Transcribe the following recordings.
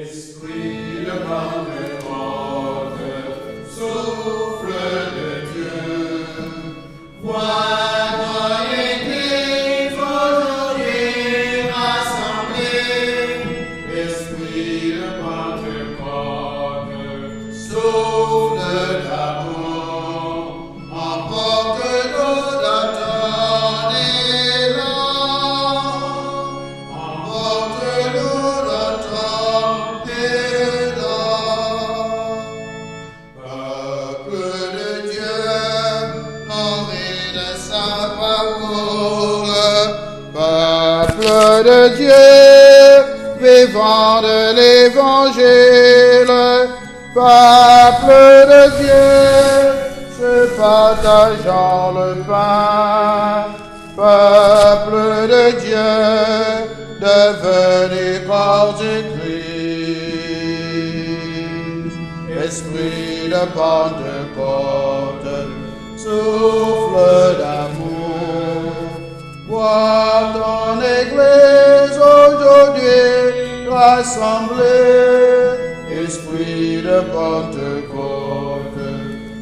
Esprit de Pentecôte, souffle de Dieu, vois ton Église aujourd'hui rassemblée. Esprit de Pentecôte, souffle d'amour, emporte-nous dans ton élan, emporte-nous dans ton élan. Peuple de Dieu, nourri de sa parole, peuple de Dieu, vivant de l'évangile, peuple de Dieu, se partageant le pain, peuple de Dieu, devenu corps du Christ. Esprit de Pentecôte, souffle d'amour, vois ton Église aujourd'hui rassemblée. Esprit de Pentecôte,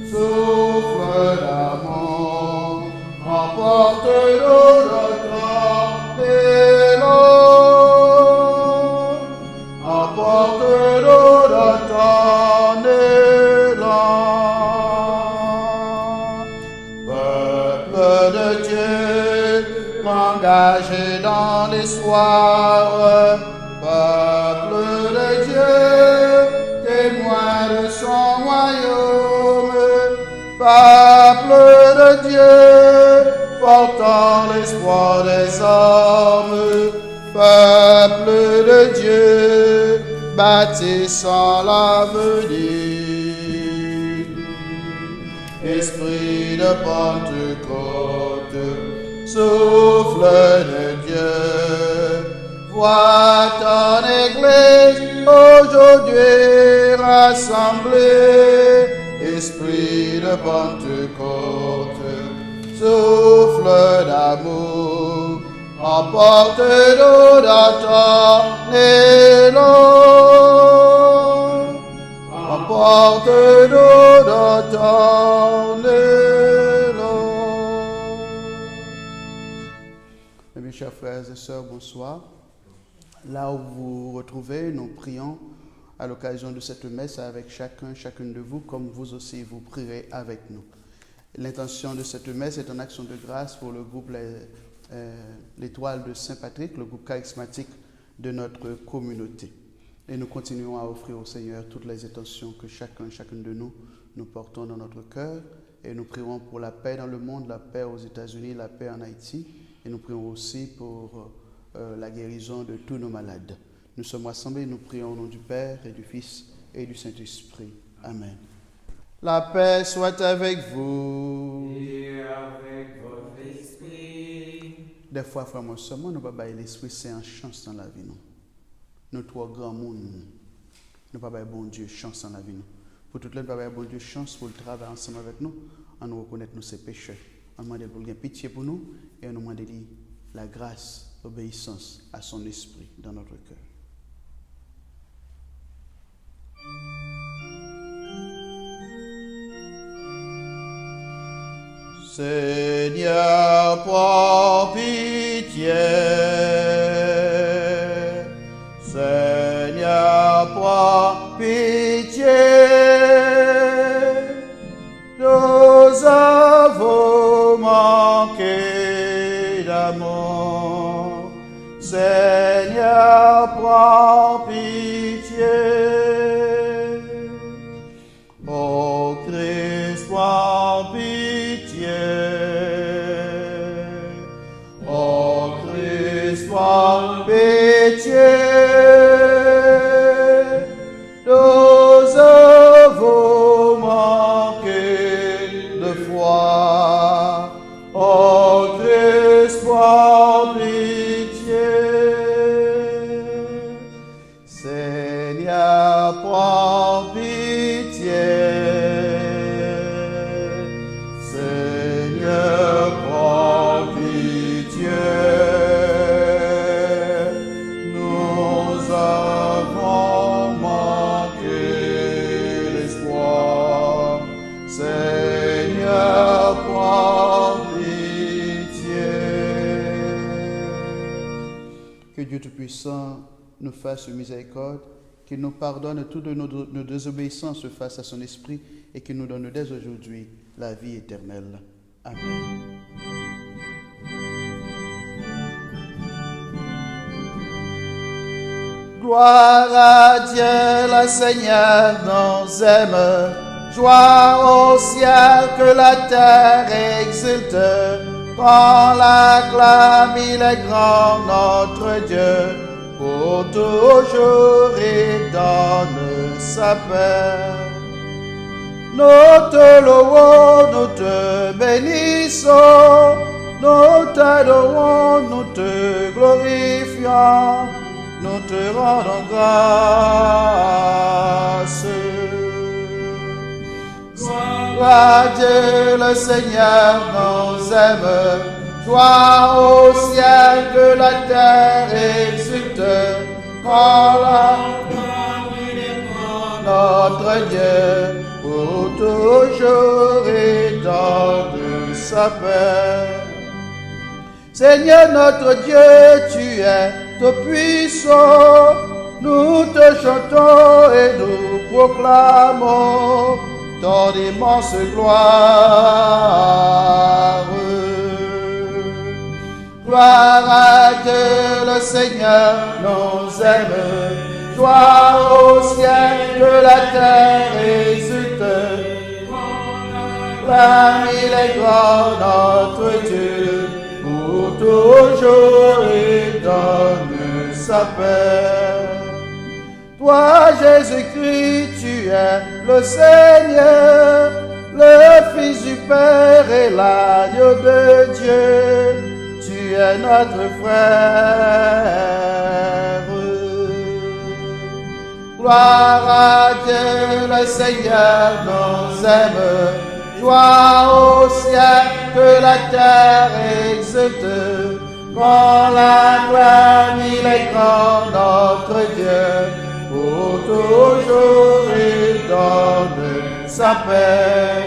souffle d'amour, emporte-nous dans ton élan, emporte-nous dans ton élan. Peuple de Dieu, engagé dans l'histoire, peuple de Dieu, témoin de son royaume, peuple de Dieu, portant l'espoir des hommes, peuple de Dieu, bâtissant l'avenir. Esprit de Pentecôte, souffle de Dieu, vois ton Église aujourd'hui rassemblée. Esprit de Pentecôte, souffle d'amour, emporte-nous dans ton élan, emporte-nous dans ton élan. Mes chers frères et sœurs, bonsoir. Là où vous vous retrouvez, nous prions à l'occasion de cette messe avec chacune de vous, comme vous aussi vous prierez avec nous. L'intention de cette messe est en action de grâce pour le groupe l'Étoile de Saint-Patrick, le groupe charismatique de notre communauté. Et nous continuons à offrir au Seigneur toutes les intentions que chacune de nous portons dans notre cœur. Et nous prions pour la paix dans le monde, la paix aux États-Unis, la paix en Haïti. Et nous prions aussi pour la guérison de tous nos malades. Nous sommes rassemblés, nous prions au nom du Père et du Fils et du Saint-Esprit. Amen. La paix soit avec vous. Et avec votre esprit. Des fois, frère, moi, seulement nous ne pouvons pas l'Esprit Saint en chance dans la vie. Nous trois grands mondes, nous ne pouvons pas bon Dieu chance dans la vie. Pour toutes les nous ne pouvons pas bon Dieu chance pour le travail ensemble avec nous, en nous reconnaître nos péchés. On demande pour lui pitié pour nous et on nous demande la grâce, l'obéissance à son esprit dans notre cœur. Seigneur, prends pitié. Seigneur, prends pitié. Nous avons manqué d'amour. Seigneur, prends pitié. Ô Christ, prends pitié. Ô Christ, prends pitié. Nous avons manqué de foi. Ô Christ, prends pitié. Seigneur, prends pitié. Seigneur, prends pitié. Nous avons Dieu Tout-Puissant nous fasse miséricorde, qu'il nous pardonne toutes nos désobéissances face à son esprit et qu'il nous donne dès aujourd'hui la vie éternelle. Amen. Gloire à Dieu, le Seigneur nous aime. Joie au ciel que la terre exulte. Quand l'acclame, il est grand notre Dieu. Pour toujours il donne sa paix. Nous te louons, nous te bénissons. Nous t'adorons, nous te glorifions. Nous te rendons grâce. Gloire à Dieu, le Seigneur nous aime. Joie au ciel que la terre exulte. Quand notre Dieu pour toujours et donne sa paix. Seigneur notre Dieu, tu es tout puissant. Nous te chantons et nous proclamons ton immense gloire. Gloire à Dieu, le Seigneur nous aime. Joie au ciel que la terre exulte. Parmi les grands, notre Dieu, pour toujours il donne sa paix. Toi, Jésus-Christ, tu es le Seigneur, le Fils du Père et l'agneau de Dieu. Tu es notre frère. Gloire à Dieu, le Seigneur nous aime. Joie au ciel que la terre exulte. Quand l'acclame, il est grand notre Dieu. Pour toujours il donne sa paix.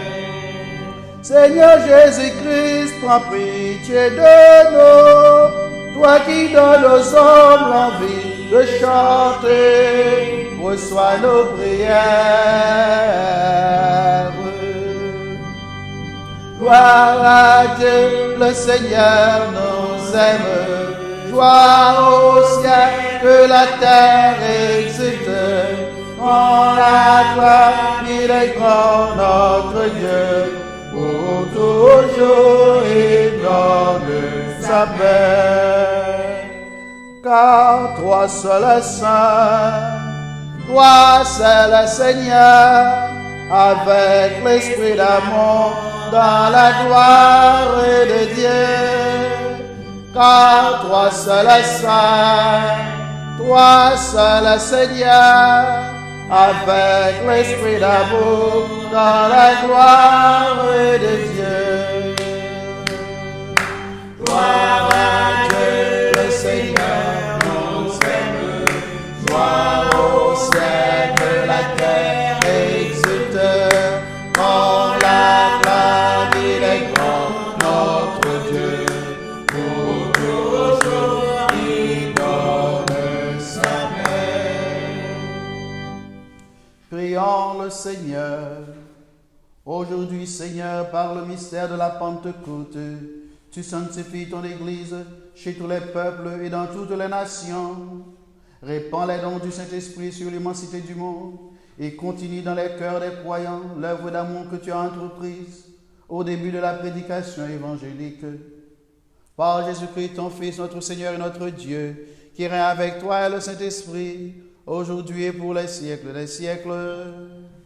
Seigneur Jésus-Christ, prends pitié de nous. Toi qui donnes aux hommes l'envie de chanter, reçois nos prières. Gloire à Dieu, le Seigneur nous aime. Joie au ciel que la terre exulte. On l'acclame, il est grand notre Dieu. Pour toujours il donne sa paix. Car toi seul est saint, toi seul est Seigneur, avec l'esprit d'amour dans la gloire de Dieu. Car toi seul est saint, toi seul est Seigneur, avec l'esprit d'amour dans la gloire de Dieu. Gloire à Dieu, le Seigneur nous aime. Joie au ciel que la terre exulte. Quand l'acclame, il est grand notre Dieu. Pour toujours il donne sa paix. Prions le Seigneur. Aujourd'hui, Seigneur, par le mystère de la Pentecôte, tu sanctifies ton Église chez tous les peuples et dans toutes les nations. Répands les dons du Saint-Esprit sur l'immensité du monde et continue dans les cœurs des croyants l'œuvre d'amour que tu as entreprise au début de la prédication évangélique. Par Jésus-Christ, ton Fils, notre Seigneur et notre Dieu, qui règne avec toi et le Saint-Esprit, aujourd'hui et pour les siècles des siècles.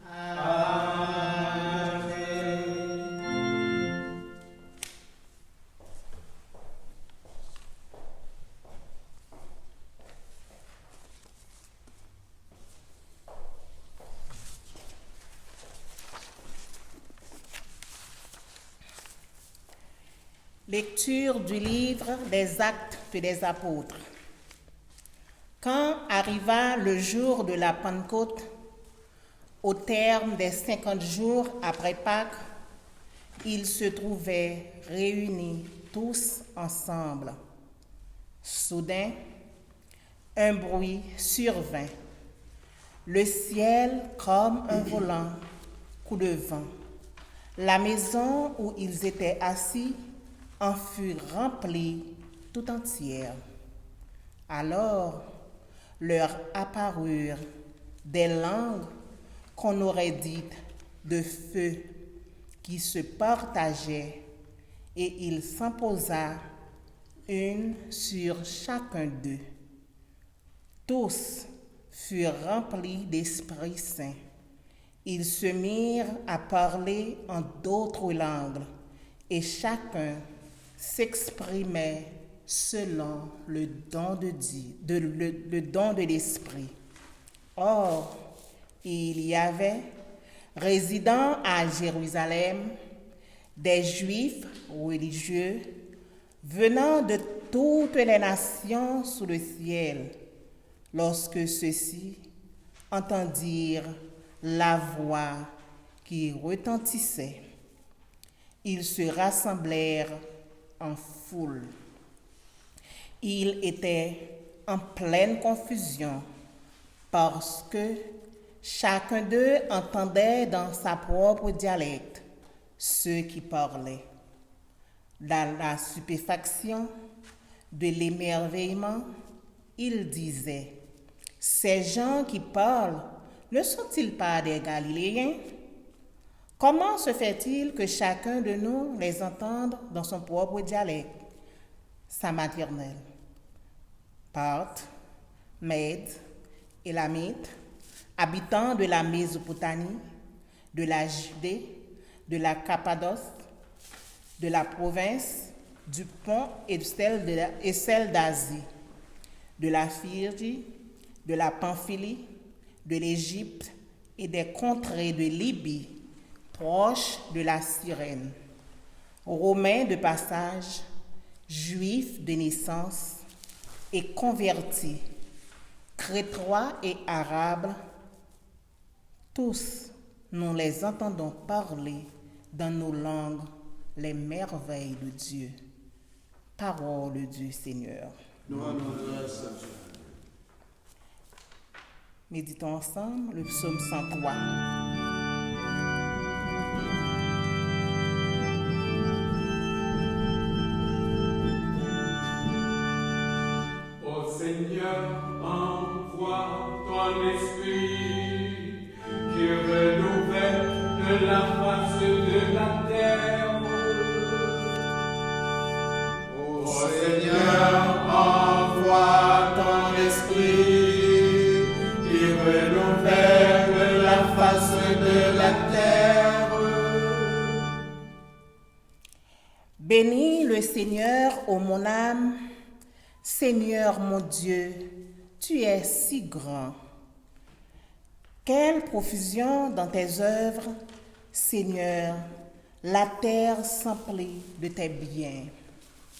Amen. Lecture du livre des Actes des Apôtres. Quand arriva le jour de la Pentecôte, au terme des 50 jours après Pâques, ils se trouvaient réunis tous ensemble. Soudain, Un bruit survint. Le ciel comme un volant, coup de vent. La maison où ils étaient assis en fut remplie tout entière. Alors leur apparurent des langues qu'on aurait dites de feu qui se partageaient, et il s'en posa une sur chacun d'eux. Tous furent remplis d'Esprit Saint. Ils se mirent à parler en d'autres langues, et chacun s'exprimait selon le don de l'Esprit. Or, il y avait, résidant à Jérusalem, des Juifs religieux venant de toutes les nations sous le ciel. Lorsque ceux-ci entendirent la voix qui retentissait, ils se rassemblèrent en foule. Ils étaient en pleine confusion parce que chacun d'eux entendait dans sa propre dialecte ceux qui parlaient. Dans la stupéfaction de l'émerveillement, ils disaient: ces gens qui parlent, ne sont-ils pas des Galiléens? Comment se fait-il que chacun de nous les entende dans son propre dialecte, sa maternelle? Parthes, Mèdes, Élamites, habitants de la Mésopotamie, de la Judée, de la Cappadoce, de la province du Pont et celle d'Asie, de la Phrygie, de la Pamphylie, de l'Égypte et des contrées de Libye, proches de la Cyrène, Romains de passage, Juifs de naissance et convertis, Crétois et Arabes, tous nous les entendons parler dans nos langues les merveilles de Dieu. Parole du Seigneur. Méditons ensemble le psaume 103. Ô Seigneur, envoie ton esprit qui renouvelle la face de la terre. Ô Seigneur, envoie ton esprit qui renouvelle la face de la terre. Bénis le Seigneur, ô mon âme. Seigneur mon Dieu, tu es si grand. Quelle profusion dans tes œuvres, Seigneur, la terre s'emplit de tes biens.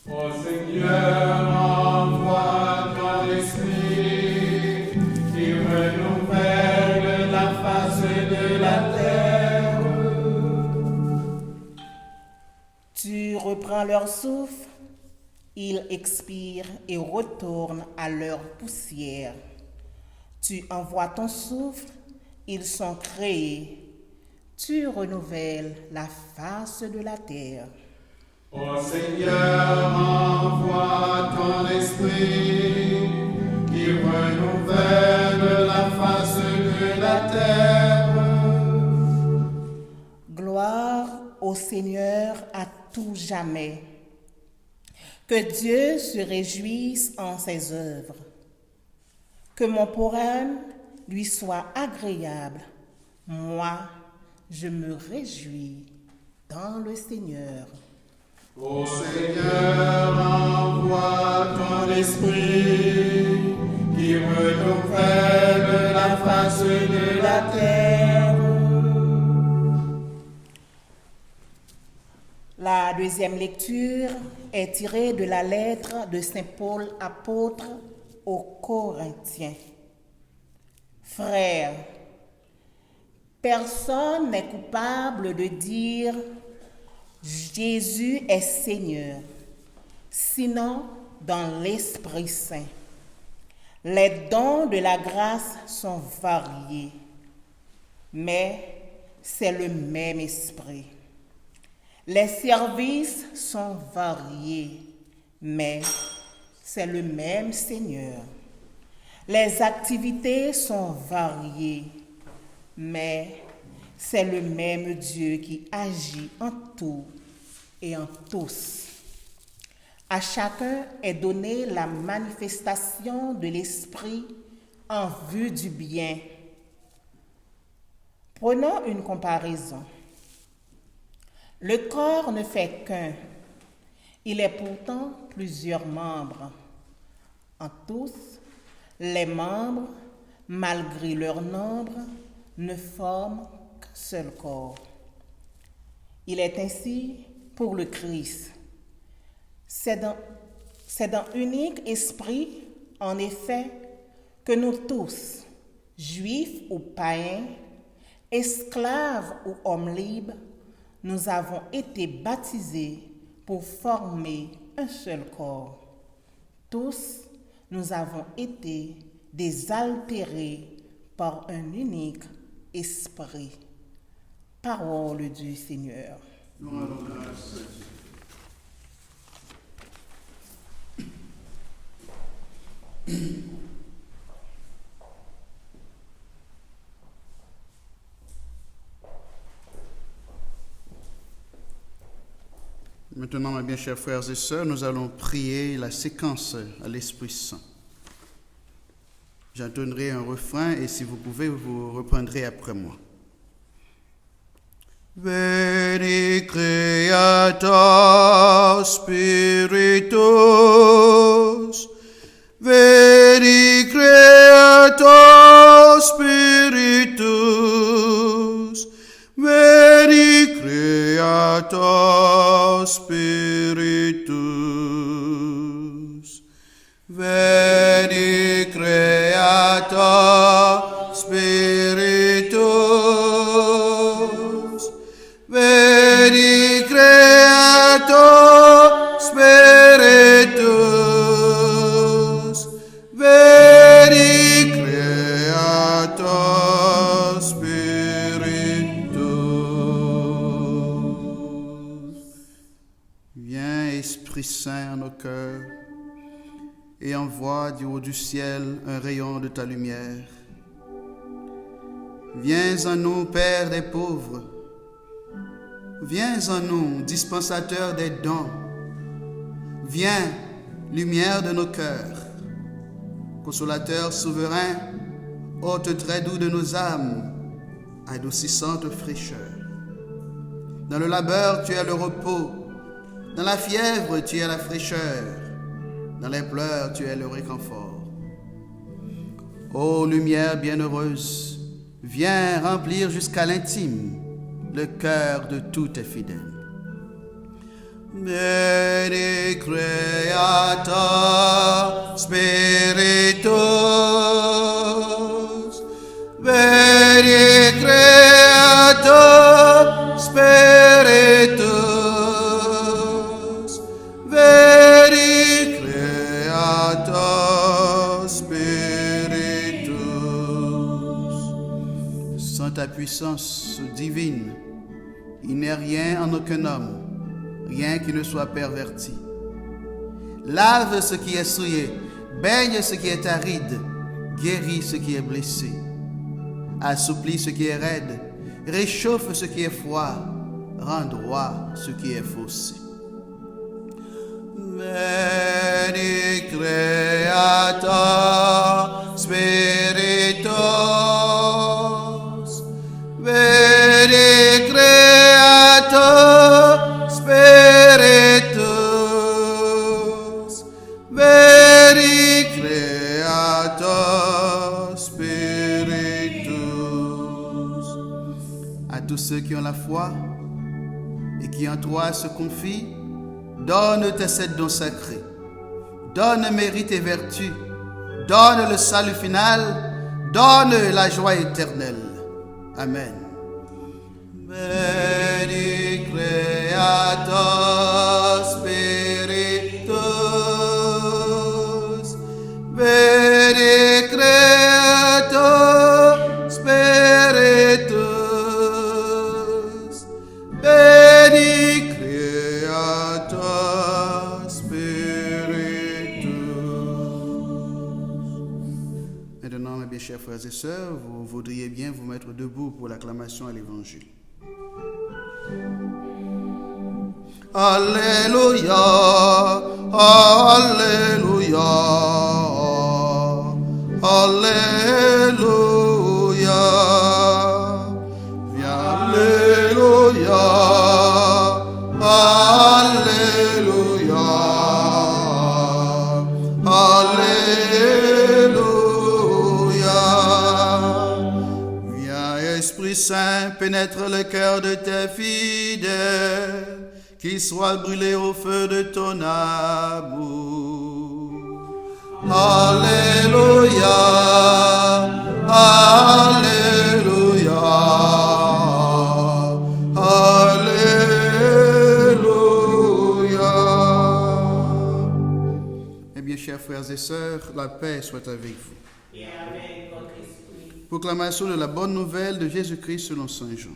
Ô Seigneur, envoie ton esprit qui renouvelle la face de la terre. Tu reprends leur souffle, ils expirent et retournent à leur poussière. Tu envoies ton souffle, ils sont créés. Tu renouvelles la face de la terre. Ô Seigneur, envoie ton esprit qui renouvelle la face de la terre. Gloire au Seigneur à tout jamais. Que Dieu se réjouisse en ses œuvres. Que mon poème lui soit agréable. Moi, je me réjouis dans le Seigneur. Ô Seigneur, envoie ton esprit qui renouvelle la face de la terre. La deuxième lecture est tirée de la lettre de Saint Paul apôtre aux Corinthiens. Frères, personne n'est coupable de dire Jésus est Seigneur, sinon dans l'Esprit Saint. Les dons de la grâce sont variés, mais c'est le même esprit. Les services sont variés, mais c'est le même Seigneur. Les activités sont variées, mais c'est le même Dieu qui agit en tout et en tous. À chacun est donnée la manifestation de l'Esprit en vue du bien. Prenons une comparaison. Le corps ne fait qu'un. Il est pourtant plusieurs membres. En tous, les membres, malgré leur nombre, ne forment qu'un seul corps. Il est ainsi pour le Christ. C'est dans unique esprit, en effet, que nous tous, juifs ou païens, esclaves ou hommes libres, nous avons été baptisés pour former un seul corps. Tous, nous avons été désaltérés par un unique esprit. Parole du Seigneur. Nous rendons grâce à Dieu. Maintenant, mes bien chers frères et sœurs, nous allons prier la séquence à l'Esprit Saint. J'entonnerai un refrain et si vous pouvez, vous reprendrez après moi. Veni Creator Spiritus, Veni Creator Spiritus, Veni Creator Spiritus, Veni Creator Spiritus, Veni Creator Spiritus, Veni Creator Spiritus. Viens, Esprit Saint, en nos cœurs, et envoie du haut du ciel un rayon de ta lumière. Viens en nous, Père des pauvres. Viens en nous, dispensateur des dons. Viens, lumière de nos cœurs. Consolateur souverain, hôte très doux de nos âmes, adoucissante fraîcheur. Dans le labeur, tu es le repos. Dans la fièvre, tu es la fraîcheur. Dans les pleurs, tu es le réconfort. Ô lumière bienheureuse, viens remplir jusqu'à l'intime le cœur de tous tes fidèles. Veni Creator Spiritus, Veni Creator Spiritus, Veni Creator Spiritus. Sans ta puissance divine, il n'est rien en aucun homme, rien qui ne soit perverti. Lave ce qui est souillé, baigne ce qui est aride, guéris ce qui est blessé, assouplis ce qui est raide, réchauffe ce qui est froid, rend droit ce qui est faussé. Veni Creator Spiritus, Veni Creator Spiritus, Veni Creator Spiritus. À tous ceux qui ont la foi et qui en toi se confient, donne tes 7 dons sacrés, donne mérite et vertu, donne le salut final, donne la joie éternelle. Amen. Veni Creator Spiritus, Veni frères et sœurs, vous voudriez bien vous mettre debout pour l'acclamation à l'Évangile. Alléluia, Alléluia, Alléluia, Alléluia, Alléluia, Alléluia. Viens, Esprit Saint, pénètre le cœur de tes fidèles, qu'ils soient brûlés au feu de ton amour. Alléluia, Alléluia, Alléluia. Eh bien, chers frères et sœurs, la paix soit avec vous. Et avec votre esprit. Proclamation de la bonne nouvelle de Jésus-Christ selon Saint Jean.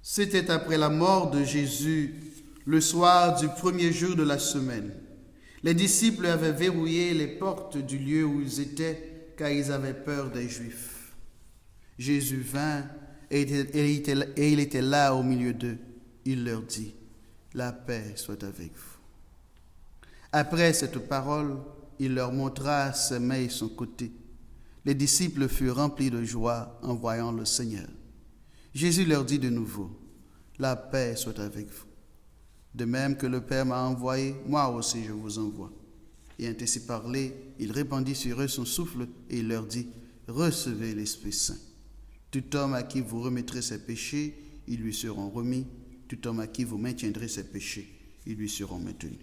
C'était après la mort de Jésus, le soir du premier jour de la semaine. Les disciples avaient verrouillé les portes du lieu où ils étaient, car ils avaient peur des Juifs. Jésus vint et il était là au milieu d'eux. Il leur dit, « La paix soit avec vous. » Après cette parole, il leur montra ses mains et son côté. Les disciples furent remplis de joie en voyant le Seigneur. Jésus leur dit de nouveau, « La paix soit avec vous. De même que le Père m'a envoyé, moi aussi je vous envoie. » Et ainsi parlé, il répandit sur eux son souffle et il leur dit, « Recevez l'Esprit Saint. Tout homme à qui vous remettrez ses péchés, ils lui seront remis. Tout homme à qui vous maintiendrez ses péchés, ils lui seront maintenus. »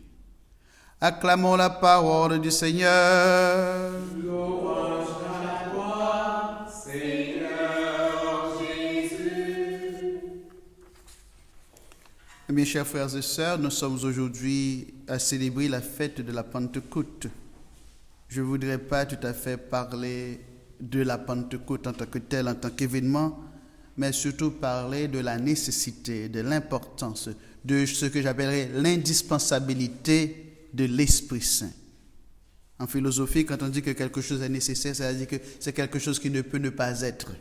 Acclamons la parole du Seigneur. Louange à toi, Seigneur Jésus. Mes chers frères et sœurs, nous sommes aujourd'hui à célébrer la fête de la Pentecôte. Je ne voudrais pas tout à fait parler de la Pentecôte en tant que telle, en tant qu'événement, mais surtout parler de la nécessité, de l'importance, de ce que j'appellerais l'indispensabilité de l'Esprit Saint. En philosophie, quand on dit que quelque chose est nécessaire, ça veut dire que c'est quelque chose qui ne peut ne pas être.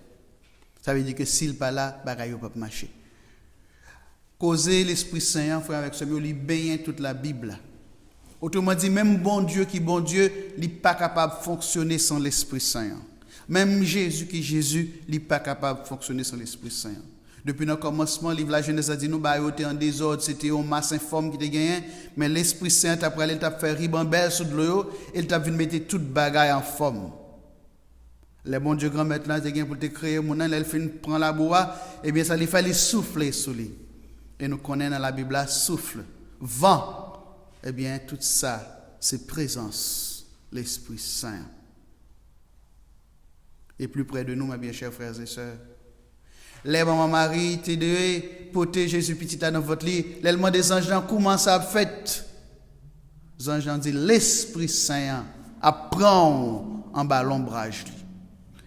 Ça veut dire que s'il n'est pas là, bagaille ne peut pas marcher. Causer l'Esprit Saint, frère, avec ce mot, il baigne toute la Bible. Autrement dit, même bon Dieu, il n'est pas capable de fonctionner sans l'Esprit Saint. Même Jésus, il n'est pas capable de fonctionner sans l'Esprit Saint. Depuis le commencement, le livre de la Genèse a dit nous était en désordre, c'était une masse informe qui était gagné, mais l'Esprit Saint après il t'a fait ribambelle sous de l'eau, il t'a vu mettre toute bagaille en forme. Les bons Dieu grand maintenant c'est pour te créer mon elle fin prend la bois, et bien ça lui fallait souffler sous lui. Et nous connaissons dans la Bible là souffle, vent. Eh bien tout ça, c'est présence, l'Esprit Saint. Et plus près de nous, mes bien chers frères et sœurs. Les mamans Marie, t'aider, porter Jésus petit dans votre lit. L'élément des anges comment ça fait? Les anges dit l'Esprit Saint apprend en bas l'ombrage.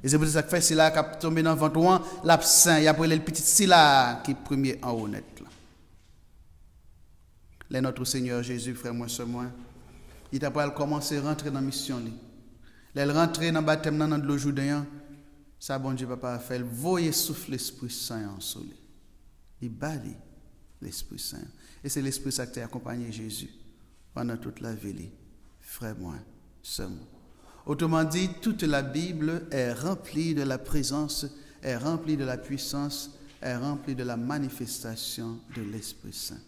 Et c'est pour ça que fait c'est là qui tombe dans votre oin, l'absent, il y a pour les petites silla qui premier en honnête là. Les notre Seigneur Jésus, frère moi ce moi, il t'a pas commencé à rentrer dans la mission li. Elle rentrer dans le baptême dans le Jourdain. Ça, bon Dieu, papa a fait, voyez souffle l'Esprit Saint en soleil. Il bâlit l'Esprit Saint. Et c'est l'Esprit Saint qui a accompagné Jésus pendant toute la vie. Frère moi, sœur moi. Autrement dit, toute la Bible est remplie de la présence, est remplie de la puissance, est remplie de la manifestation de l'Esprit Saint.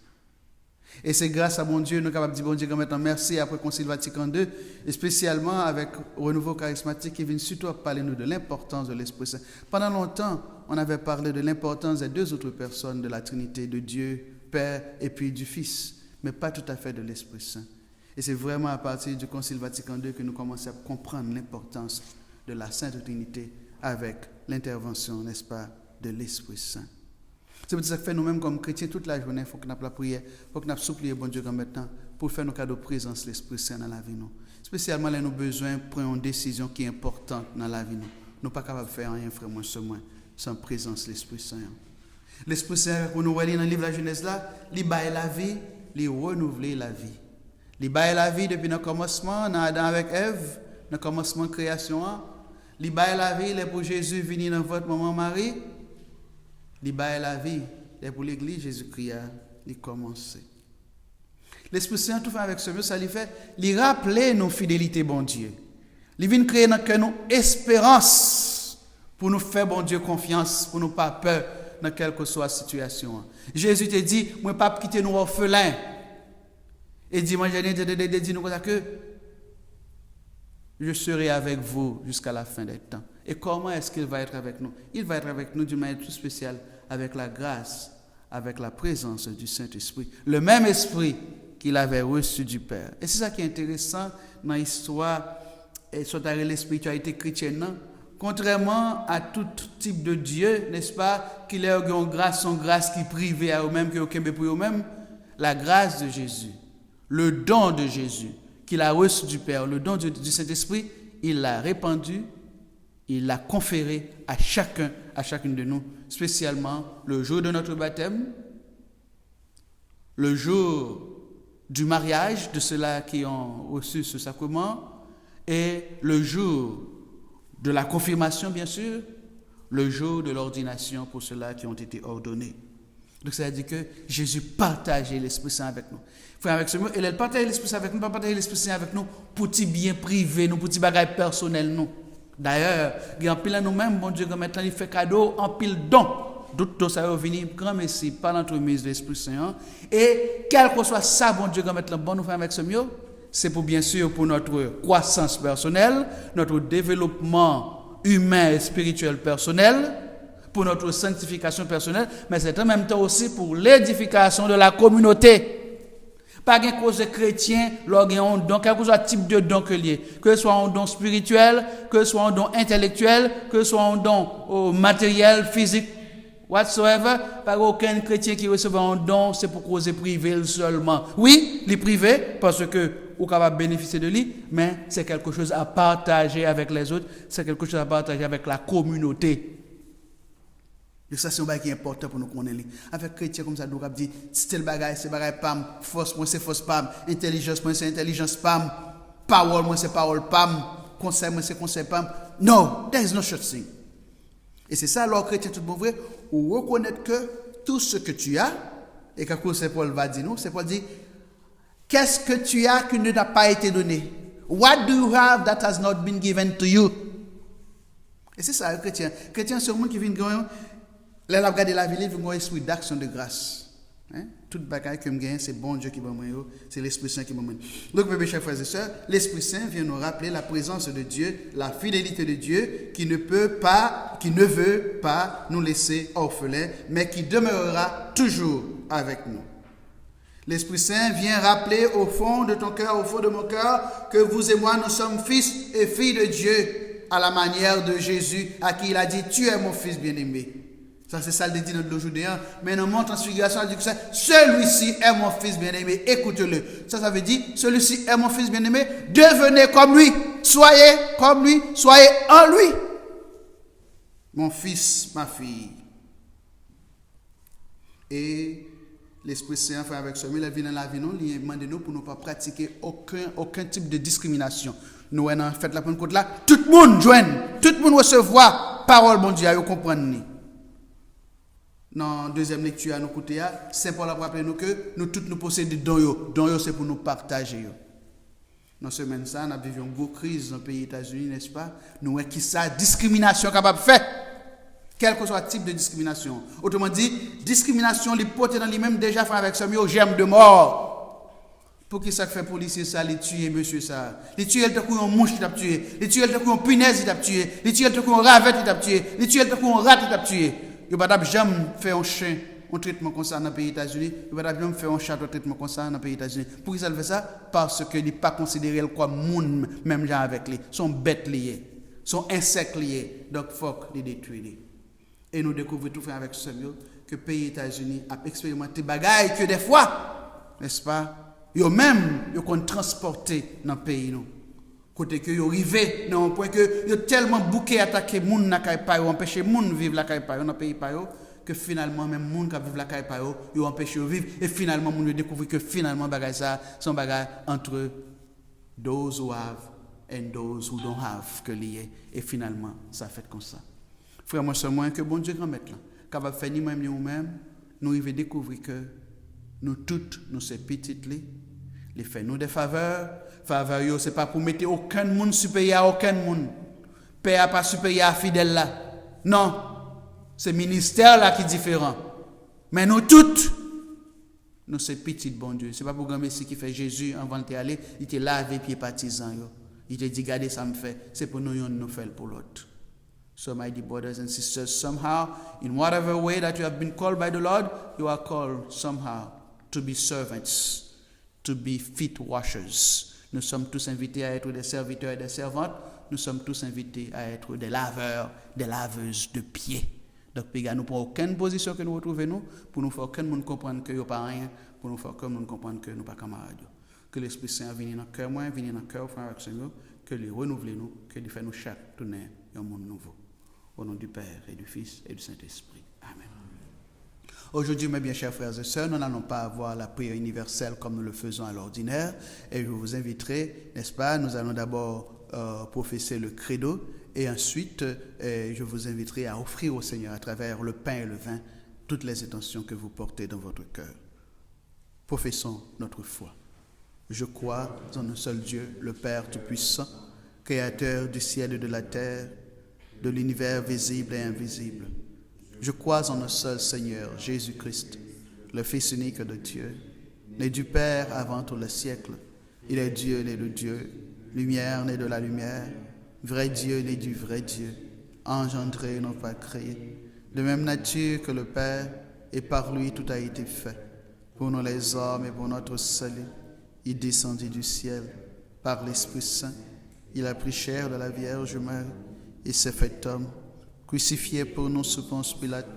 Et c'est grâce à mon Dieu, nous sommes capables de dire, bon Dieu, maintenant merci après le Concile Vatican II, et spécialement avec le renouveau charismatique qui vient surtout parler nous de l'importance de l'Esprit Saint. Pendant longtemps, on avait parlé de l'importance des deux autres personnes de la Trinité, de Dieu, Père et puis du Fils, mais pas tout à fait de l'Esprit Saint. Et c'est vraiment à partir du Concile Vatican II que nous commençons à comprendre l'importance de la Sainte Trinité avec l'intervention, n'est-ce pas, de l'Esprit Saint. C'est pour ça que nous-mêmes, comme chrétiens, toute la journée, il faut que nous la prière, il faut que nous supplions bon Dieu maintenant pour faire nos cadeaux de présence, l'Esprit Saint dans la vie. Nous. Spécialement, là, nous avons besoin de prendre une décision qui est importante dans la vie. Nous ne sommes pas capables de faire rien, frère, moi, sans présence, l'Esprit Saint. L'Esprit Saint, pour nous voyons dans le livre de la Genèse, là, il baille la vie, il renouvelle la vie. Il baille la vie depuis le commencement, dans Adam avec Ève, dans le commencement de création. Il baille la vie, il est pour Jésus venir dans votre maman Marie. Il baille la vie, il est pour l'Église, Jésus-Christ a commencé. L'Esprit Saint, tout fait avec ce mot, ça lui fait, il rappeler nos fidélités, bon Dieu. Il vient créer dans que nous espérance pour nous faire, bon Dieu, confiance, pour nous pas peur dans quelle que soit la situation. Jésus te dit, moi pas quitter nous orphelins. Et dit, moi j'ai dit nous comme ça que je serai avec vous jusqu'à la fin des temps. Et comment est-ce qu'il va être avec nous? Il va être avec nous d'une manière tout spéciale, avec la grâce, avec la présence du Saint-Esprit. Le même esprit qu'il avait reçu du Père. Et c'est ça qui est intéressant dans l'histoire et sur la spiritualité chrétienne. Contrairement à tout type de Dieu, n'est-ce pas, qu'il est en grâce, son grâce qui privée à eux-mêmes, qui est au pour eux-mêmes, la grâce de Jésus, le don de Jésus, qu'il a reçu du Père, le don du Saint-Esprit, il l'a répandu, il l'a conféré à chacune de nous, spécialement le jour de notre baptême, le jour du mariage de ceux-là qui ont reçu ce sacrement, et le jour de la confirmation, bien sûr, le jour de l'ordination pour ceux-là qui ont été ordonnés. Donc, ça veut dire que Jésus partageait l'Esprit Saint avec nous. Frère, avec ce mot, il partage l'Esprit Saint avec nous, pas partager l'Esprit Saint avec nous pour petits biens privés, nous, pour petits bagages personnels, nous. D'ailleurs, il y a un pile à nous-mêmes, bon Dieu, maintenant, il fait cadeau en pile don. D'autres, ça va venir, grand merci, par l'entremise de l'Esprit Saint. Et, quel que soit ça, bon Dieu, maintenant, bon, nous faisons avec ce mot, c'est pour, bien sûr, pour notre croissance personnelle, notre développement humain et spirituel personnel, pour notre sanctification personnelle, mais c'est en même temps aussi pour l'édification de la communauté. Pas qu'un cause chrétien, l'organe don, quel que soit le type de don que lié, que ce soit un don spirituel, que ce soit un don intellectuel, que ce soit un don matériel, physique, whatsoever, pas aucun chrétien qui reçoit un don, c'est pour cause privée seulement. Oui, les privés, parce que ou capable bénéficier de lui, mais c'est quelque chose à partager avec les autres, c'est quelque chose à partager avec la communauté. Et ça, c'est un bagage qui est important pour nous connaître. Avec chrétiens comme ça, nous avons dit, c'est tel bagage, c'est bagage pam, force, moi, c'est force pam, intelligence, moi, c'est intelligence pam, parole, moi, c'est parole pam, conseil, moi, c'est conseil pam. No, there is no such thing. Et c'est ça, alors, chrétien, tout bon vrai, ou reconnaître que tout ce que tu as, et quand c'est Paul va dire nous, c'est Paul dit, qu'est-ce que tu as qui ne t'a pas été donné? What do you have that has not been given to you? Et c'est ça, le chrétien. Le chrétien, c'est le monde qui vient gagner. Là, il a regardé la vie, il a un esprit d'action de grâce. Hein? Toute bagaille que je gagne, c'est bon Dieu qui m'a donné, c'est l'Esprit Saint qui m'a donné. Donc, mes chers frères et sœurs, l'Esprit Saint vient nous rappeler la présence de Dieu, la fidélité de Dieu, qui ne veut pas nous laisser orphelins, mais qui demeurera toujours avec nous. L'Esprit Saint vient rappeler au fond de ton cœur, au fond de mon cœur, que vous et moi, nous sommes fils et filles de Dieu, à la manière de Jésus, à qui il a dit, tu es mon fils bien-aimé. Ça, c'est ça le dit notre aujourd'hui. Mais dans mon transfiguration, il dit que ça, celui-ci est mon fils bien-aimé, écoute-le. Ça veut dire, celui-ci est mon fils bien-aimé, devenez comme lui, soyez comme lui, soyez en lui. Mon fils, ma fille. Et l'Esprit Saint fait avec ce mot, il vient dans la vie, il demande nous pour ne pas pratiquer aucun type de discrimination. Nous, en fait, la Pentecôte là, tout le monde joigne, tout le monde recevoir parole, bon Dieu, vous comprenez. Dans la deuxième lecture, à nous côté, Saint Paul a rappelé nous que nous tous nous possédons des dons. Dons, c'est pour nous partager. Dans ce semaine, ça, nous avons une grosse crise dans le pays des États-Unis, n'est-ce pas? Nous avons qui ça, discrimination capable de faire. Quel que soit le type de discrimination. Autrement dit, discrimination, les porter dans lui-même déjà fait avec ce mieux, j'aime de mort. Pour qui ça fait policier ça, les tuer, monsieur ça? Les tuer, il t'a cru un mouche, il t'a tué. Les tuer, il t'a cru un punaise, il t'a tué. Les tuer, il t'a cru un ravette, il t'a tué. Les tuer, il t'a cru un rat, il t'a tué. Il ne va pas jamais faire un chien, un traitement comme ça dans le pays des États-Unis. Il ne va pas jamais faire un chat, un traitement comme ça dans le pays des États-Unis. Pourquoi ça fait ça? Parce qu'il n'est pas considéré comme monde, même gens avec lui. Sont bêtes liées, sont insectes liés. Donc, il faut les détruire. Et nous découvrons tout fait avec ce mieux que le pays des États-Unis a expérimenté des bagailles que des fois, n'est-ce pas, ils même ils ont transporté dans le pays. Côté que ils arrivé dans un point que ils tellement bouqué attaqué moun na kay pa yo empêcher moun vivre la kay pa yo dans pays pa yo que finalement, même les gens qui vivent la caille par eux, ils empêchent de vivre. Et finalement, ils découvrent que finalement, ça, c'est un bagage entre those who have and those who don't have que lié. Et finalement, ça fait comme ça. Frère, moi, seulement que bon Dieu grand maître, capable de faire ni même ni nous-mêmes, nous devons découvrir que nous toutes, nous sommes petites, les fait nous des faveurs. Faveurs, ce n'est pas pour mettre aucun monde supérieur à aucun monde. Père n'est pas supérieur à fidèle là. Non, c'est le ministère là qui est différent. Mais nous toutes, nous sommes petites, bon Dieu. Ce n'est pas pour grand Messie qui fait Jésus avant de aller, il te lavé pieds partisans. Il te dit, regardez, ça me fait. C'est pour nous, nous faire pour l'autre. So, my dear brothers and sisters, somehow, in whatever way that you have been called by the Lord, you are called somehow to be servants, to be feet washers. Nous sommes tous invités à être des serviteurs et des servantes. Nous sommes tous invités à être des laveurs, des laveuses de pieds. Donc, nous ne prenons aucune position que nous retrouvons nous, pour nous faire aucun monde comprendre que nous pas rien, pour nous faire aucun monde comprendre que nous ne sommes pas camarades. Que l'Esprit Saint vienne dans le cœur, vienne dans le cœur, frère avec Seigneur, que lui renouvelle nous, que lui fait nous chaque tourner un monde nouveau. Au nom du Père et du Fils et du Saint-Esprit. Amen. Aujourd'hui, mes bien chers frères et sœurs, nous n'allons pas avoir la prière universelle comme nous le faisons à l'ordinaire. Et je vous inviterai, n'est-ce pas, nous allons d'abord professer le credo et ensuite, je vous inviterai à offrir au Seigneur à travers le pain et le vin toutes les intentions que vous portez dans votre cœur. Professons notre foi. Je crois en un seul Dieu, le Père Tout-Puissant, Créateur du ciel et de la terre, de l'univers visible et invisible. Je crois en un seul Seigneur, Jésus-Christ, le Fils unique de Dieu, né du Père avant tout le siècle. Il est Dieu, né de Dieu, lumière, né de la lumière, vrai Dieu, né du vrai Dieu, engendré, non pas créé, de même nature que le Père, et par lui tout a été fait. Pour nous les hommes et pour notre salut, il descendit du ciel par l'Esprit Saint. Il a pris chair de la Vierge Marie et s'est fait homme. Crucifié pour nous sous Ponce Pilate,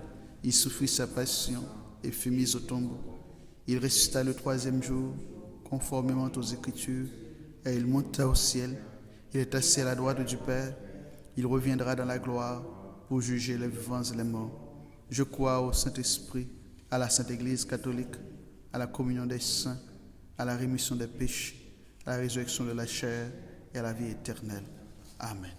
il souffrit sa passion et fut mis au tombeau. Il ressuscita le troisième jour, conformément aux Écritures, et il monta au ciel. Il est assis à la droite du Père. Il reviendra dans la gloire pour juger les vivants et les morts. Je crois au Saint-Esprit, à la Sainte Église catholique, à la communion des saints, à la rémission des péchés, à la résurrection de la chair et à la vie éternelle. Amen.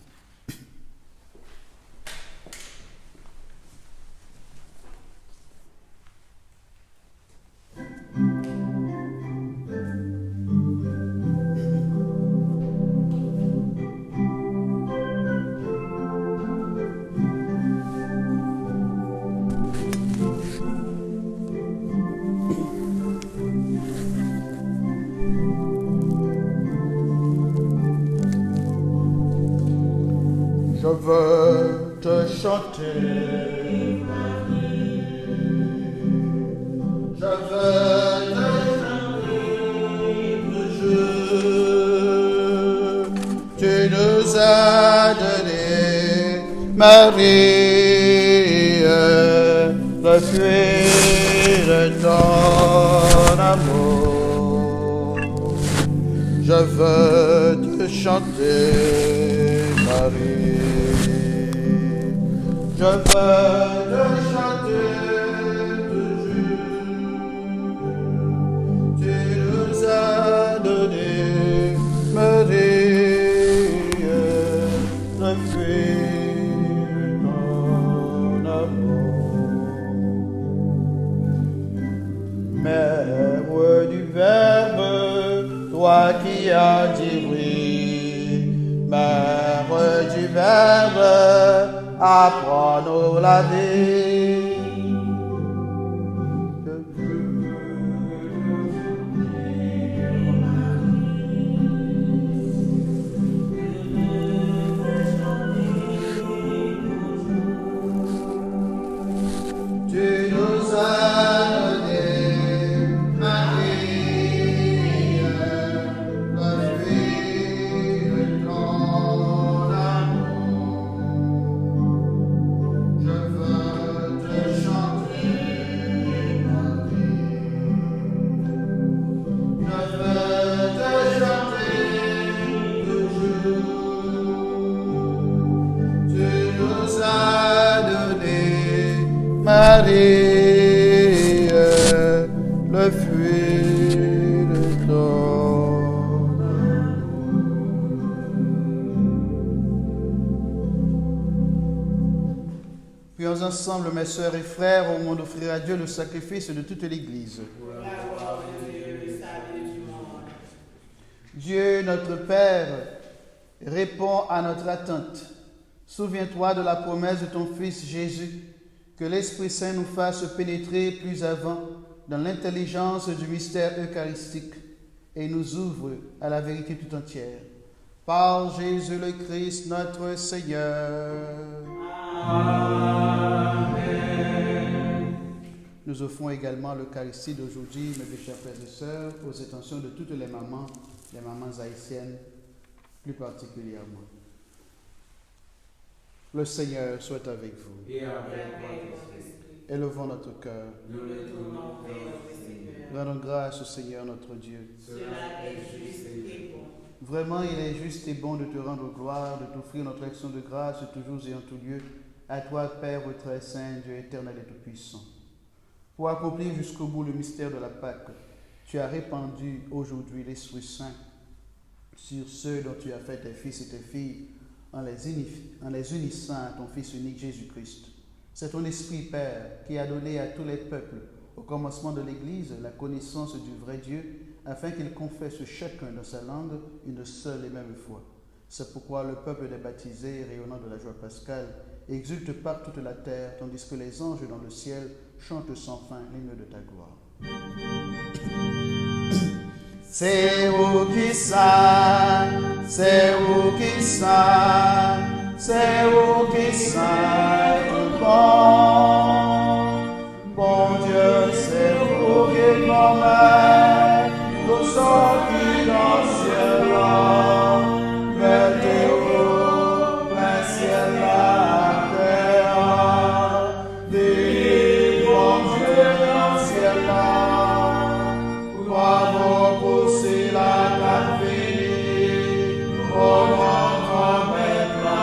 Je veux te chanter, je veux te chanter toujours. Tu nous as donné, Marie, le fruit de ton amour. Je veux te chanter, Marie. Je veux te chanter toujours. Tu nous as donné, Marie, le fruit de ton amour. Mère du Verbe, toi qui as dit oui, Mère du Verbe, apprends-nous la vie. Tu nous as donné, Marie, le fruit de ton amour. Je veux Marie, le fruit de ton Prions ensemble, mes sœurs et frères, au moment d'offrir à Dieu le sacrifice de toute l'Église. Dieu, notre Père, réponds à notre attente. Souviens-toi de la promesse de ton Fils Jésus, que l'Esprit Saint nous fasse pénétrer plus avant dans l'intelligence du mystère eucharistique et nous ouvre à la vérité tout entière. Par Jésus le Christ, notre Seigneur. Amen. Nous offrons également l'Eucharistie d'aujourd'hui, mes chers frères et sœurs, aux intentions de toutes les mamans haïtiennes plus particulièrement. Le Seigneur soit avec vous. Et avec votre esprit. Élevons notre cœur. Nous le tournons vers le Seigneur. Rendons grâce au Seigneur notre Dieu. Cela est juste et bon. Vraiment, il est juste et bon de te rendre gloire, de t'offrir notre action de grâce toujours et en tout lieu. À toi, Père très saint, Dieu éternel et tout-puissant. Pour accomplir jusqu'au bout le mystère de la Pâque, tu as répandu aujourd'hui l'Esprit Saint sur ceux dont tu as fait tes fils et tes filles, en les unissant à ton Fils unique Jésus-Christ. C'est ton Esprit, Père, qui a donné à tous les peuples, au commencement de l'Église, la connaissance du vrai Dieu, afin qu'ils confessent chacun dans sa langue une seule et même foi. C'est pourquoi le peuple des baptisés, rayonnant de la joie pascale, exulte par toute la terre, tandis que les anges dans le ciel chantent sans fin l'hymne de ta gloire. C'est vous qui saint, c'est vous qui saint, c'est vous qui saint, bon Dieu, c'est vous qui promet, nous sommes qui dans le ciel, mettez-vous plein ciel la terre, dis bon Dieu dans le ciel là, bravo pour si la vie, oh notre maître,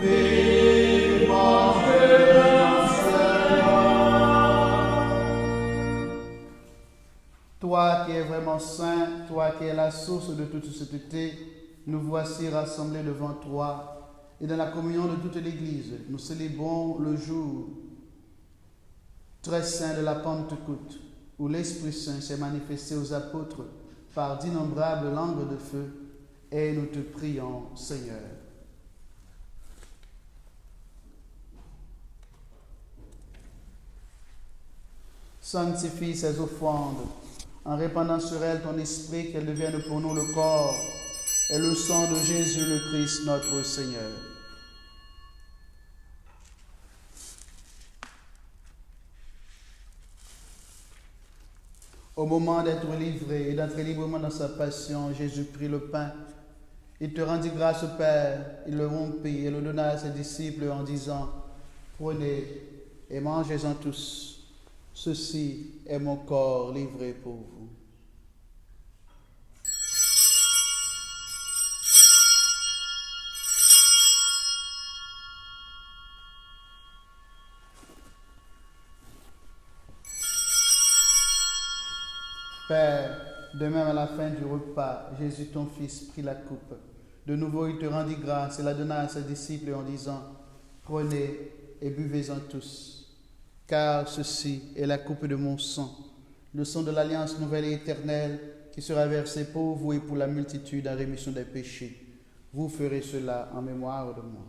vive bon Dieu dans le ciel. Toi qui es vraiment saint, toi qui es la source de toute sainteté, nous voici rassemblés devant toi et dans la communion de toute l'Église, nous célébrons le jour très saint de la Pentecôte, où l'Esprit Saint s'est manifesté aux apôtres par d'innombrables langues de feu, et nous te prions, Seigneur. Sanctifie ces offrandes, en répandant sur elles ton esprit, qu'elles deviennent pour nous le corps et le sang de Jésus le Christ, notre Seigneur. Au moment d'être livré et d'entrer librement dans sa passion, Jésus prit le pain. Il te rendit grâce, Père. Il le rompit et le donna à ses disciples en disant, « Prenez et mangez-en tous. Ceci est mon corps livré pour vous. » Père, de même à la fin du repas, Jésus ton Fils prit la coupe. De nouveau, il te rendit grâce et la donna à ses disciples en disant, « Prenez et buvez-en tous, car ceci est la coupe de mon sang, le sang de l'alliance nouvelle et éternelle qui sera versé pour vous et pour la multitude en rémission des péchés. Vous ferez cela en mémoire de moi. »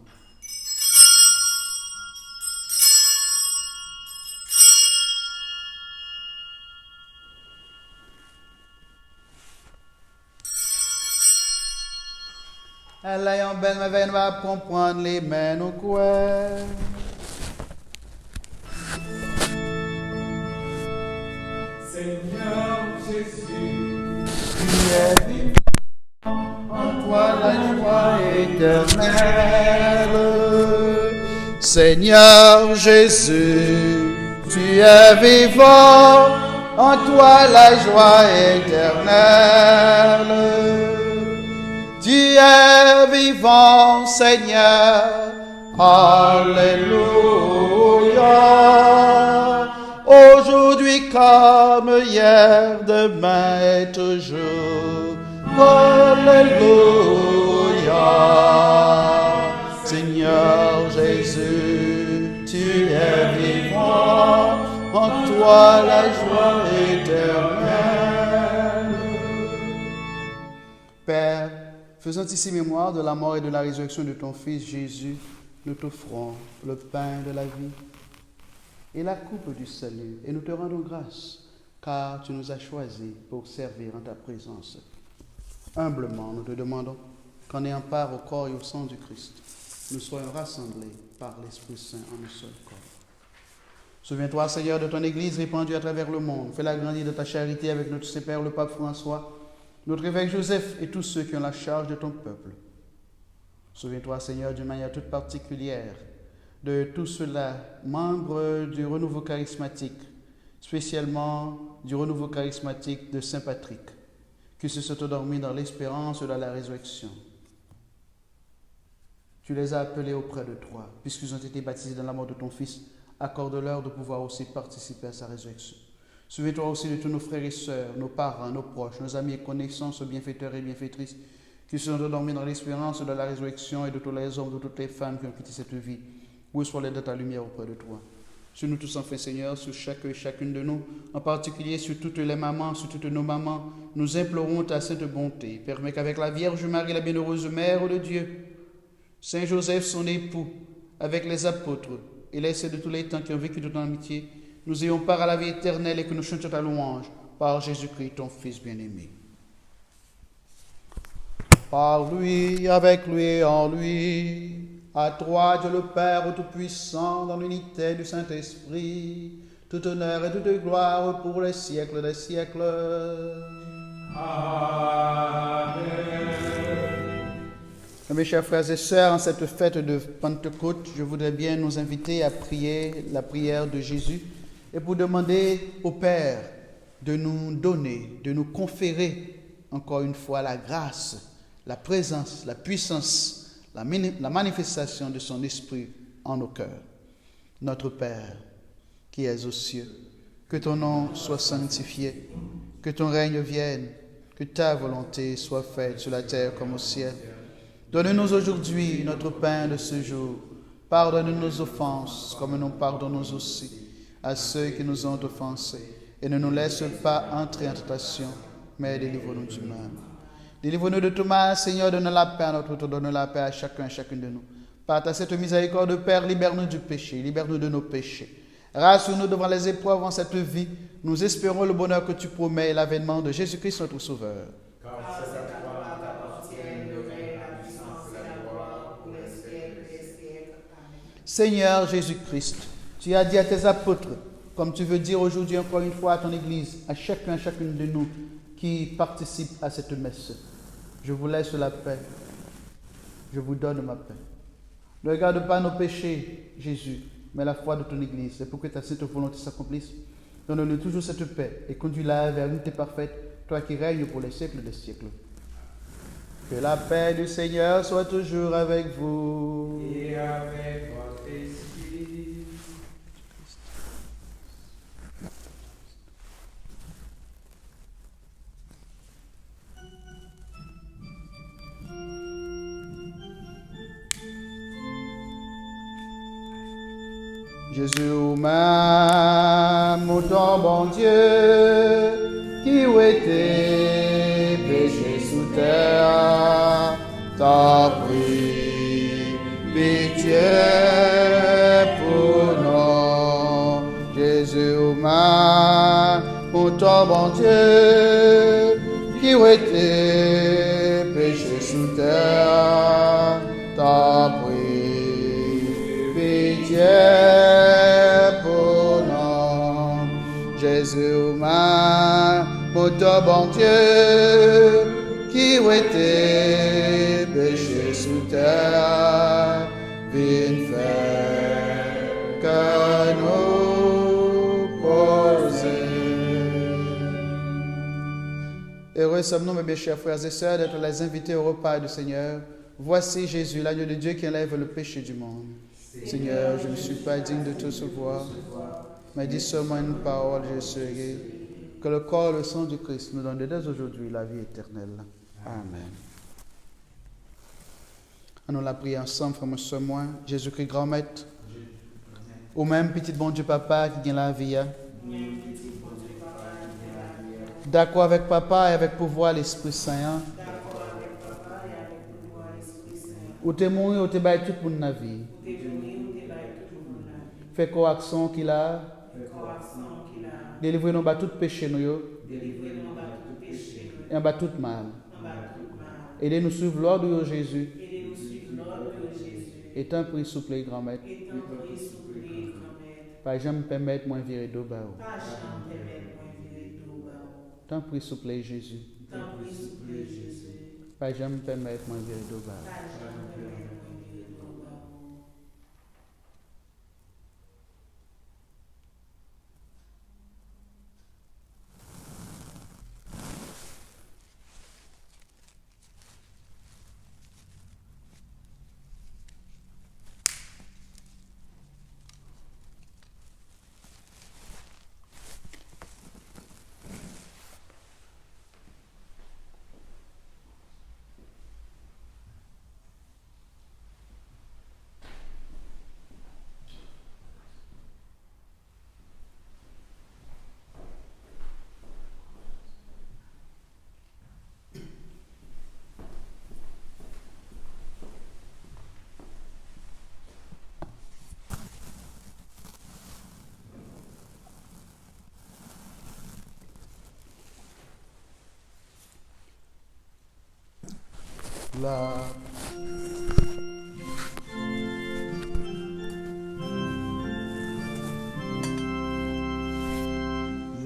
L'ayant belle merveille va comprendre les mains au coin. Seigneur Jésus, Tu es vivant, en toi la joie éternelle. Seigneur Jésus, tu es vivant, en toi la joie éternelle. Tu es vivant, Seigneur, Alléluia. Aujourd'hui comme hier, demain et toujours. Alléluia. Seigneur Jésus, tu es vivant, en toi la joie éternelle. Père, faisant ici mémoire de la mort et de la résurrection de ton Fils Jésus, nous t'offrons le pain de la vie et la coupe du salut, et nous te rendons grâce, car tu nous as choisis pour servir en ta présence. Humblement, nous te demandons qu'en ayant part au corps et au sang du Christ, nous soyons rassemblés par l'Esprit Saint en un seul corps. Souviens-toi, Seigneur, de ton Église répandue à travers le monde. Fais-la grandir de ta charité avec notre Saint-Père, le Pape François, notre évêque Joseph et tous ceux qui ont la charge de ton peuple. Souviens-toi, Seigneur, d'une manière toute particulière, de tous ceux-là, membres du renouveau charismatique, spécialement du renouveau charismatique de Saint Patrick, qui se sont endormis dans l'espérance de la résurrection. Tu les as appelés auprès de toi, puisqu'ils ont été baptisés dans la mort de ton Fils. Accorde-leur de pouvoir aussi participer à sa résurrection. Souviens-toi aussi de tous nos frères et sœurs, nos parents, nos proches, nos amis et connaissances, bienfaiteurs et bienfaitrices, qui se sont endormis dans l'espérance de la résurrection, et de tous les hommes, de toutes les femmes qui ont quitté cette vie. Reçois-les de ta lumière auprès de toi. Sur nous tous enfin, Seigneur, sur chacun et chacune de nous, en particulier sur toutes les mamans, sur toutes nos mamans, nous implorons ta sainte bonté. Permets qu'avec la Vierge Marie, la bienheureuse Mère de Dieu, Saint Joseph, son époux, avec les apôtres et les saints de tous les temps qui ont vécu de ton amitié, nous ayons part à la vie éternelle et que nous chantions ta louange par Jésus-Christ, ton Fils bien-aimé. Par lui, avec lui et en lui, à toi, Dieu le Père Tout-Puissant, dans l'unité du Saint-Esprit, tout honneur et toute gloire pour les siècles des siècles. Amen. Mes chers frères et sœurs, en cette fête de Pentecôte, je voudrais bien nous inviter à prier la prière de Jésus et pour demander au Père de nous donner, de nous conférer encore une fois la grâce, la présence, la puissance, la manifestation de son Esprit en nos cœurs. Notre Père, qui es aux cieux, que ton nom soit sanctifié, que ton règne vienne, que ta volonté soit faite sur la terre comme au ciel. Donne-nous aujourd'hui notre pain de ce jour. Pardonne nos offenses, comme nous pardonnons aussi à ceux qui nous ont offensés. Et ne nous laisse pas entrer en tentation, mais délivre-nous du mal. Délivre-nous de tout mal, Seigneur, donne la paix à notre tour, donne la paix à chacun et chacune de nous. Par ta cette miséricorde, Père, libère-nous du péché, libère-nous de nos péchés. Rassure-nous devant les épreuves en cette vie. Nous espérons le bonheur que tu promets et l'avènement de Jésus-Christ, notre Sauveur. Car c'est à toi qu'appartiennent le règne, la puissance et la gloire pour les siècles des siècles. Amen. Seigneur Jésus-Christ, tu as dit à tes apôtres, comme tu veux dire aujourd'hui encore une fois à ton Église, à chacun et chacune de nous qui participe à cette messe, je vous laisse la paix, je vous donne ma paix. Ne regarde pas nos péchés, Jésus, mais la foi de ton Église. C'est pour que ta sainte volonté s'accomplisse. Donne-nous toujours cette paix et conduis-la vers l'unité parfaite, toi qui règnes pour les siècles des siècles. Que la paix du Seigneur soit toujours avec vous. Et avec votre esprit. Jésus même, ton bon Dieu, qui où était péché sous terre, t'as pris pitié pour nous. Jésus même, ton bon Dieu, qui où était péché sous terre, t'as pris pitié. Jésus, mon bon Dieu, qui était péché sous terre, viens faire que nous poser. Heureux sommes-nous, mes chers frères et sœurs, d'être les invités au repas du Seigneur. Voici Jésus, l'agneau de Dieu qui enlève le péché du monde. Seigneur, je ne suis pas digne de te recevoir, mais dis seulement une parole, je serai. Que le corps et le sang du Christ nous donne dès aujourd'hui la vie éternelle. Amen. Allons la prier ensemble, frère, monsieur, moi. Jésus-Christ, grand maître. Ou même petit bon Dieu papa qui gagne la vie. D'accord avec papa et avec pouvoir l'Esprit Saint. Ou t'es mourir ou t'es baillé tout pour la vie. Fais correction qu'il a. Délivrez-nous de tout péché nous. Et en bas tout mal. Aidez-nous suivre l'ordre de Jésus. Et tant pis, souple, grand-maître. Pas jamais permettre moi virer d'eau bao. Tant pis, souple, Jésus. Pas jamais permettre moi virer d'eau bao.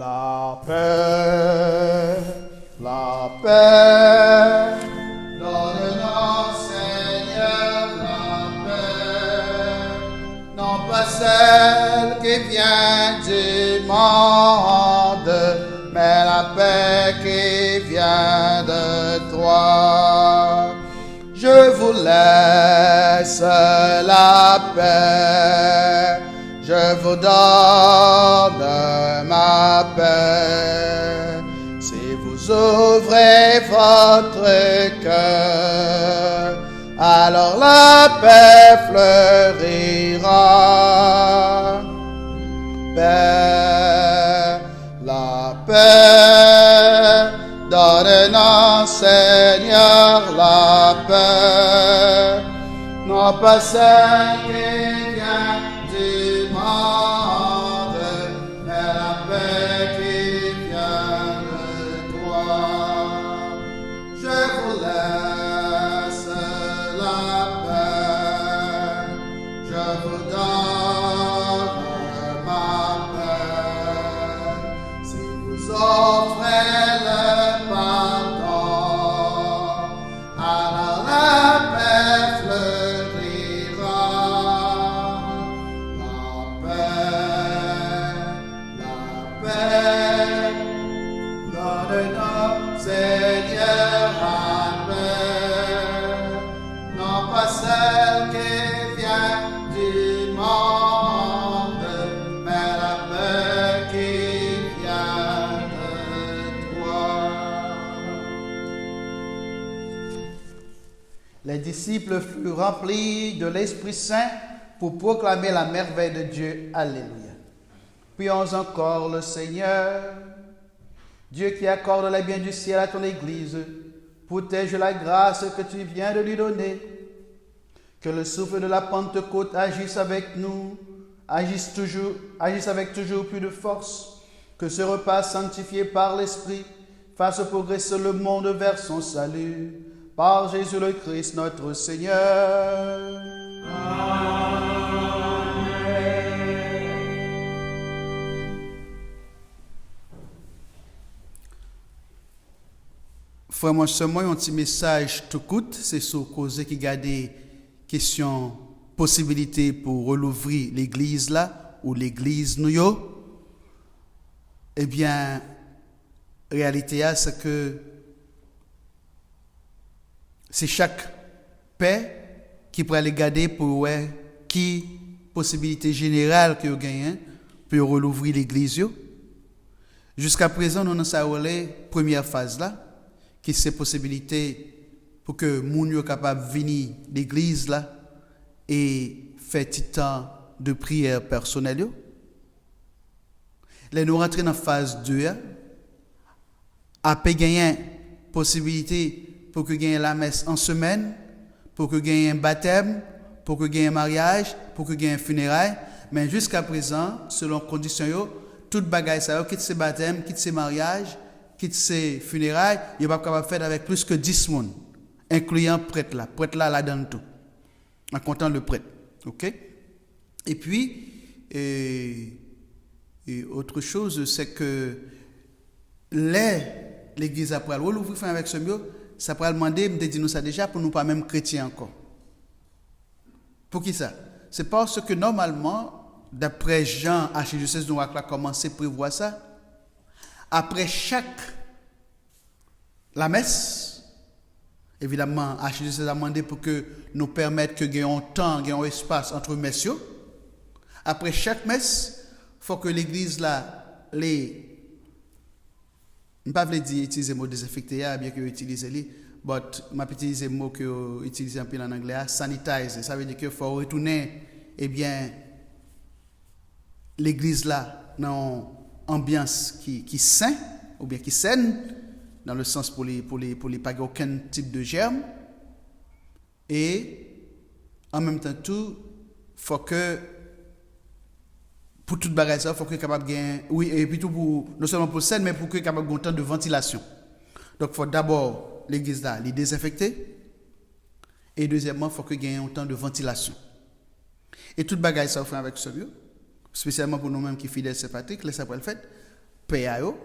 La paix, donne-nous, Seigneur, la paix, non pas celle qui vient du monde, mais la paix qui vient de toi. Je vous laisse la paix, je vous donne ma paix. Si vous ouvrez votre cœur, alors la paix fleurira. Paix, la paix, donne-nous, Seigneur, la paix, non pas celle qui vient du monde, mais la paix qui vient de toi. Je vous laisse la paix, je vous donne ma paix. Si vous offrez le pardon, alors la paix fleurira. La paix, donne-nous, Seigneur, la paix, non pas celle qui vient du monde, mais la paix qui vient de toi. Les disciples furent remplis de l'Esprit Saint pour proclamer la merveille de Dieu. Alléluia. Prions encore le Seigneur. Dieu qui accorde les biens du ciel à ton Église, protège la grâce que tu viens de lui donner. Que le souffle de la Pentecôte agisse avec nous, agisse avec toujours plus de force. Que ce repas sanctifié par l'Esprit fasse progresser le monde vers son salut. Par Jésus le Christ, notre Seigneur. Frère, moi, seulement un petit message tout court, c'est sur cause qui garde question, possibilité pour relouvrir l'église là, ou l'église nous yo. Eh bien, réalité c'est que c'est chaque paix qui pourrait les garder pour ouais, qui possibilité générale que vous gagnez pour relouvrir l'église. Jusqu'à présent, nous avons la première phase là, qui c'est possibilité pour que moun yo capable venir l'église là et faire petit temps de prière personnelle. Là nous rentrons dans phase 2 après gagner possibilité pour que gagner la messe en semaine, pour que gagner un baptême, pour que gagner un mariage, pour que gagner un funérail, mais jusqu'à présent selon conditions yo, toute bagaille ça quitte ces baptêmes, quitte ces mariages, quitte ces funérailles, il pas capable faire avec plus que 10 monde, incluant prêtre là là-dedans tout. En comptant le prêtre. OK? Et puis et autre chose c'est que l'église après l'ouvrir fin avec ce mieux, ça pourrait demander me dire nous ça déjà pour nous pas même chrétiens encore. Pour qui ça? C'est parce que normalement d'après Jean archidiocèse de Nouakchott a commencé à prévoir ça. Après chaque la messe, évidemment, archidiocèse a demandé pour que nous permettre que gagnons temps, gagnons espace entre messieurs. Après chaque messe, il faut que l'église là les je ne vais pas dire utiliser le mot désinfecter, bien que utiliser les, mais je vais utiliser le mot que utiliser un peu en anglais, sanitize. Ça veut dire qu'il faut retourner, eh bien, l'église là dans une ambiance qui sain ou bien qui saine, dans le sens pour les pas aucun type de germe. Et en même temps tout, faut que pour toute bagage ça, faut que capable gain oui et puis tout pour non seulement pour scène mais pour que capable un temps de ventilation. Donc faut d'abord l'église là les désinfecter et deuxièmement faut que gain un temps de ventilation. Et toute bagage ça fait avec sérieux, spécialement pour nous-mêmes qui fidèles sympathiques, les ça pour le fait PAO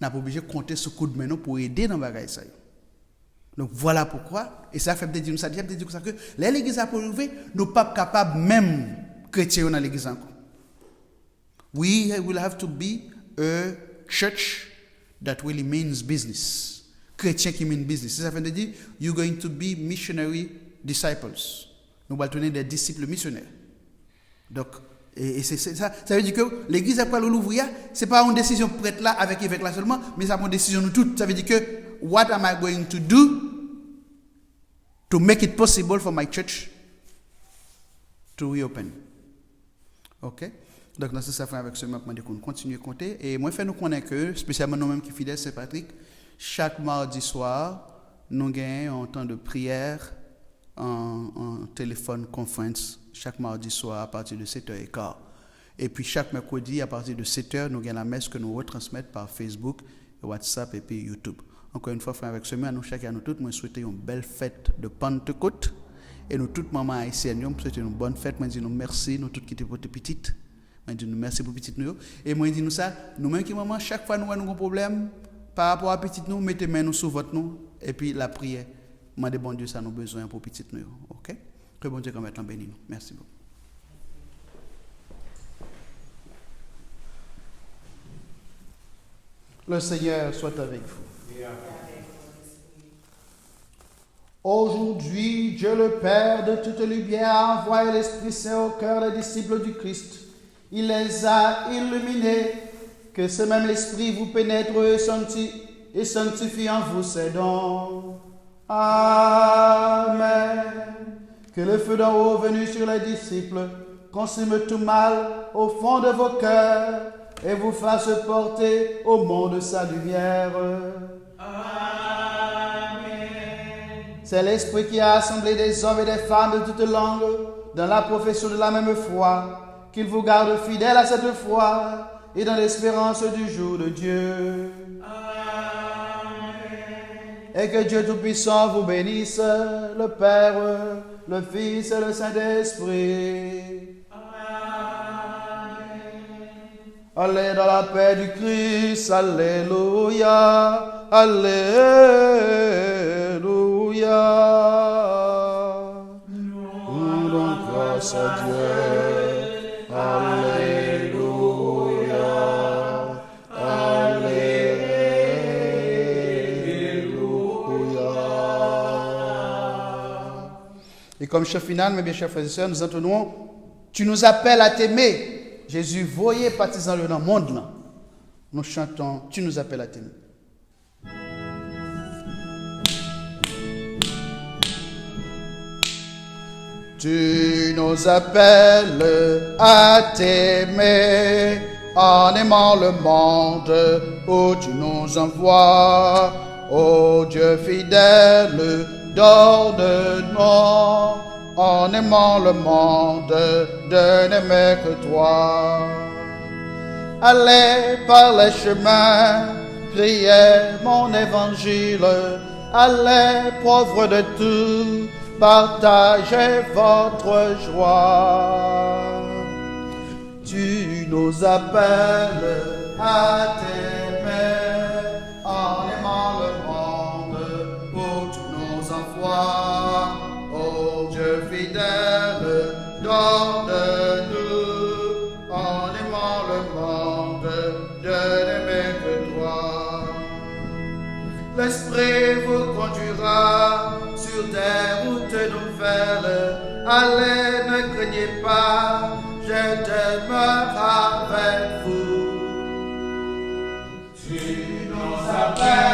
n'a pas obligé de compter sur coup de main pour aider dans bagage ça. Donc voilà pourquoi et ça fait dire nous ça dire ça que l'église a pour ouvrir nous pas capable même chrétien dans l'église encore. We will have to be a church that really means business. Chrétien qui mean business. Ça veut dire, you're going to be missionary disciples. Nous allons donner des disciples missionnaires. Donc, et c'est ça. Ça veut dire que l'église après l'ouvrir, c'est pas une décision prête là avec évêque là seulement, mais c'est une décision nous toutes. Ça veut dire que, what am I going to do to make it possible for my church to reopen? OK? Donc, dans ce ça fait avec ce moment qu'on continue à compter. Et moi, je nous connaître que, spécialement nous-mêmes qui fidèles Saint-Patrick, chaque mardi soir, nous gagnons un temps de prière en téléphone conférence, chaque mardi soir à partir de 7h15. Et puis, chaque mercredi, à partir de 7h, nous gagnons la messe que nous retransmettons par Facebook, WhatsApp et puis YouTube. Encore une fois, frère, avec ce moment, nous, chacun, nous tous, moi, souhaitons une belle fête de Pentecôte. Et nous, toutes, maman haïtienne, nous souhaitons une bonne fête. Moi, je dis nous merci, nous toutes qui étaient pour petites. Moi, je dis nous merci pour petite nous. Et moi, je dis nous ça, nous-mêmes qui maman, chaque fois nous avons un problème par rapport à petite nous, mettez main nous sur votre nous et puis la prière. Moi, de bon Dieu, ça nous besoin pour petite nous. OK? Que bon Dieu comme étant béni nous. Merci beaucoup. Le Seigneur soit avec vous. Aujourd'hui, Dieu le Père de toute lumière a envoyé l'Esprit Saint au cœur des disciples du Christ. Il les a illuminés, que ce même l'Esprit vous pénètre et sanctifie en vous ses dons. Amen. Que le feu d'en haut venu sur les disciples consume tout mal au fond de vos cœurs et vous fasse porter au monde sa lumière. C'est l'Esprit qui a assemblé des hommes et des femmes de toutes langues dans la profession de la même foi, qu'il vous garde fidèles à cette foi et dans l'espérance du jour de Dieu. Amen. Et que Dieu Tout-Puissant vous bénisse, le Père, le Fils et le Saint-Esprit. Amen. Allez dans la paix du Christ, alléluia, alléluia. Rendons grâce à Dieu. Alléluia, alléluia. comme chef final, mes bien chers frères et sœurs, nous entendons, tu nous appelles à t'aimer. Jésus, voyez partisan dans le monde là. Nous chantons, tu nous appelles à t'aimer. Tu nous appelles à t'aimer en aimant le monde où tu nous envoies. Ô Dieu fidèle, donne-nous en aimant le monde de n'aimer que toi. Allez par les chemins, priez mon évangile, allez pauvres de tout, partagez votre joie. Tu nous appelles à t'aimer en aimant le monde où tu nous envoies. Ô Dieu fidèle, donne-nous en aimant le monde de n'aimer que toi. L'Esprit vous conduira sur des routes nouvelles. Allez, ne craignez pas, je demeure avec vous. Tu nous appelles